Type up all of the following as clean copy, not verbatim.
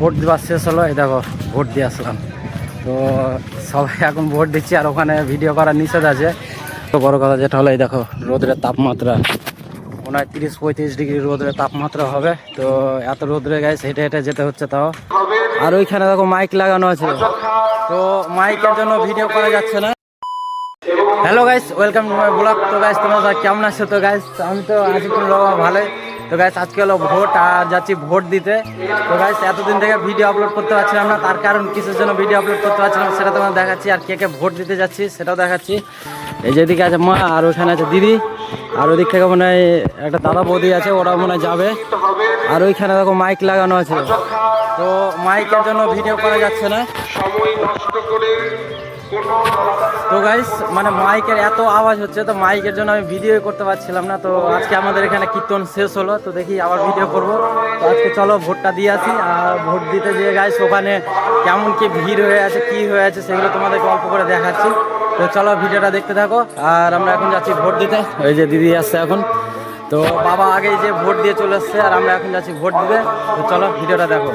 Vote দেওয়া শেষ হলো, এই দেখো ভোট দিয়ে আসলাম। তো সবাই এখন ভোট দিচ্ছি, আর ওখানে ভিডিও করার নিষেধ আছে। তো বড় কথা যেটা হলো, এই দেখো রোদের তাপমাত্রা মনে হয় 30-35 ডিগ্রি রোদের তাপমাত্রা হবে। তো এত রোদরে গাইস হেঁটে হেঁটে যেতে হচ্ছে তাও। আর ওইখানে দেখো মাইক লাগানো আছে, তো মাইকের জন্য ভিডিও করা যাচ্ছে না। Hello guys, welcome to my blog. তো গাইস তোমরা কেমন আছো? তো গাইস আমি তো আছি কোনো রকম ভালোই। তো গাইস আজকে হলো ভোট, আর যাচ্ছি ভোট দিতে। তো গাইস এতদিন থেকে ভিডিও আপলোড করতে পারছিলাম না, তার কারণ কিসের জন্য ভিডিও আপলোড করতে পারছিলাম সেটা তোমার দেখাচ্ছি, আর কে কে ভোট দিতে যাচ্ছি সেটাও দেখাচ্ছি। এই যেদিকে আছে মা, আর ওইখানে আছে দিদি, আর ওদিক থেকে মনে হয় একটা দাদা বৌদি আছে, ওরাও মনে হয় যাবে। আর ওইখানে দেখো মাইক লাগানো আছে, তো মাইকের জন্য ভিডিও করা যাচ্ছে না। তো গাইস মানে মাইকের এত আওয়াজ হচ্ছে, তো মাইকের জন্য আমি ভিডিও করতে পারছিলাম না। তো আজকে আমাদের এখানে কীর্তন শেষ হলো, তো দেখি আবার ভিডিও করব। তো আজকে চলো ভোটটা দিয়ে আসি। আর ভোট দিতে যেয়ে গাইস ওখানে কেমন কি ভিড় হয়ে আছে, কি হয়ে আছে সেগুলো তোমাদেরকে অল্প করে দেখাচ্ছি। তো চলো ভিডিওটা দেখতে থাকো। আর আমরা এখন যাচ্ছি ভোট দিতে। ওই যে দিদি আসছে এখন, তো বাবা আগেই যে ভোট দিয়ে চলে এসছে, আর আমরা এখন যাচ্ছি ভোট দিতে। তো চলো ভিডিওটা দেখো।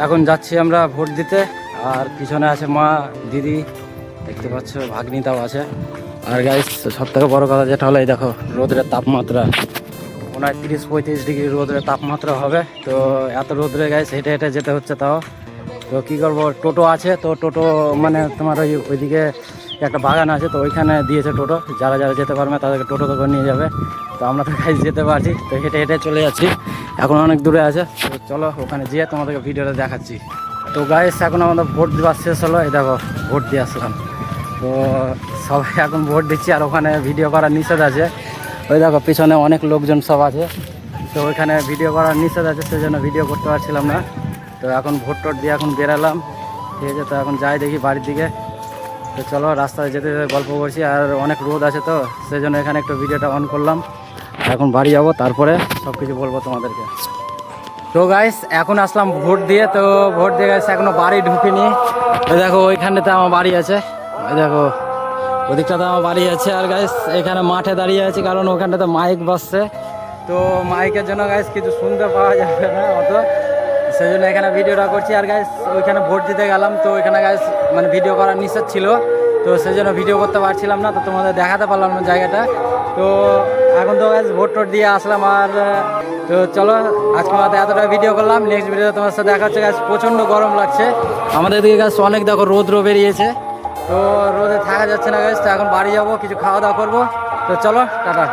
এখন যাচ্ছি আমরা ভোট দিতে, আর পিছনে আছে মা, দিদি দেখতে পাচ্ছ, ভাগ্নিতাও আছে। আর গাইস সব থেকে বড় কথা যেটা হলো, এই দেখো রোদের তাপমাত্রা মনে হয় 30-35 ডিগ্রি রোদের তাপমাত্রা হবে। তো এত রোদরে গাইস হেঁটে হেঁটে যেতে হচ্ছে তাও। তো কী করবো, টোটো আছে, তো টোটো মানে তোমার ওইদিকে একটা বাগান আছে, তো ওইখানে দিয়েছে টোটো। যারা যারা যেতে পারবে তাদেরকে টোটো করে নিয়ে যাবে। তো আমরা তো গাইস যেতে পারছি, তো হেঁটে হেঁটে চলে যাচ্ছি। এখন অনেক দূরে আছে, তো চলো ওখানে যেয়ে তোমাদেরকে ভিডিওটা দেখাচ্ছি। তো গাইস এখন আমাদের ভোট দেওয়া শেষ হলো, এই দেখো ভোট দিয়ে আসলাম। তো সবাই এখন ভোট দিচ্ছি, আর ওখানে ভিডিও করার নিষেধ আছে। ওই দেখো পিছনে অনেক লোকজন সব আছে, তো ওইখানে ভিডিও করার নিষেধ আছে, সেই জন্য ভিডিও করতে পারছিলাম না। তো এখন ভোট টোট দিয়ে এখন বেরালাম, ঠিক আছে। তো এখন যাই দেখি বাড়ির দিকে। তো চলো রাস্তায় যেতে যেতে গল্প করছি, আর অনেক রোদ আছে, তো সেই জন্য এখানে একটু ভিডিওটা অন করলাম। এখন বাড়ি যাবো, তারপরে সব কিছু বলবো তোমাদেরকে। তো গাইস এখন আসলাম ভোট দিয়ে। তো ভোট দিয়ে গাইস এখনো বাড়ি ঢুকিনি। ওই দেখো ওইখানটাতে আমার বাড়ি আছে, ওই দেখো ওদিকটাতে আমার বাড়ি আছে। আর গাইস এখানে মাঠে দাঁড়িয়ে আছে, কারণ ওখানটাতে মাইক বাজছে। তো মাইকের জন্য গাইস কিছু শুনতে পাওয়া যাবে না অত, সেই জন্য এখানে ভিডিওটা করছি। আর গাইস ওইখানে ভোট দিতে গেলাম, তো ওইখানে গাইস মানে ভিডিও করার নিষেধ ছিল, তো সেই জন্য ভিডিও করতে পারছিলাম না, তো তোমাদের দেখাতে পারলাম না জায়গাটা। তো এখন তো গাইস ভোট টোট দিয়ে আসলাম। আর তো চলো আজকে আমাদের এতটা ভিডিও করলাম, নেক্সট ভিডিও তোমার সাথে দেখা হচ্ছে। গাছ প্রচণ্ড গরম লাগছে আমাদের দিকে, গাছ অনেক দেখো রোদ বেরিয়েছে, তো রোদে থাকা যাচ্ছে না গাছ। তো এখন বাড়ি যাবো, কিছু খাওয়া দাওয়া করবো। তো চলো টাটা।